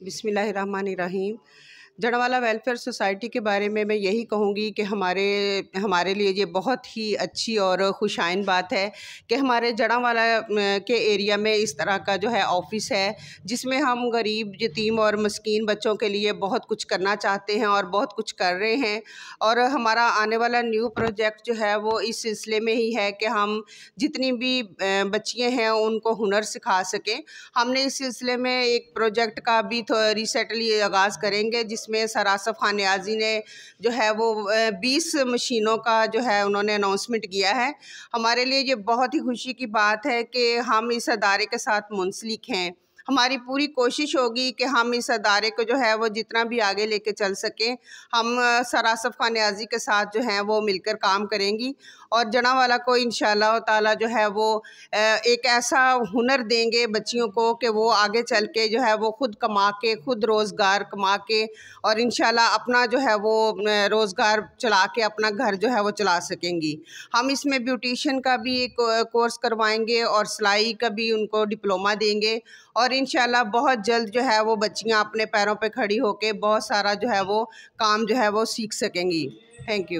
बिस्मिल्लाहिर्रहमानिर्रहीम। जड़वाला welfare society के बारे में मैं यही कहूँगी कि हमारे लिए ये बहुत ही अच्छी और खुशाइन बात है कि हमारे जड़वाला के एरिया में इस तरह का जो है ऑफ़िस है, जिसमें हम गरीब, यतीम और मस्कीन बच्चों के लिए बहुत कुछ करना चाहते हैं और बहुत कुछ कर रहे हैं। और हमारा आने वाला न्यू प्रोजेक्ट जो है वो इस सिलसिले में ही है कि हम जितनी भी बच्चियाँ हैं उनको हुनर सिखा सकें। हमने इस सिलसिले में एक प्रोजेक्ट का भी रिसेंटली आगाज़ करेंगे, जिसमें सर आसफ़ खान नियाज़ी ने जो है वो 20 मशीनों का जो है उन्होंने अनाउंसमेंट किया है। हमारे लिए ये बहुत ही खुशी की बात है कि हम इस अदारे के साथ मुंसलिक हैं। हमारी पूरी कोशिश होगी कि हम इस अदारे को जो है वो जितना भी आगे लेके चल सकें। हम सर आसफ़ खान नियाज़ी के साथ जो हैं वो मिलकर काम करेंगी और जड़वाला को इंशाअल्लाह ताला जो है वो एक ऐसा हुनर देंगे बच्चियों को कि वो आगे चल के जो है वो खुद कमा के, खुद रोज़गार कमा के और इंशाअल्लाह अपना जो है वो रोज़गार चला के अपना घर जो है वो चला सकेंगी। हम इसमें ब्यूटिशियन का भी एक कोर्स करवाएंगे और सिलाई का भी उनको डिप्लोमा देंगे और इंशाअल्लाह बहुत जल्द जो है वो बच्चियाँ अपने पैरों पे खड़ी होके बहुत सारा जो है वो काम जो है वो सीख सकेंगी। Thank you.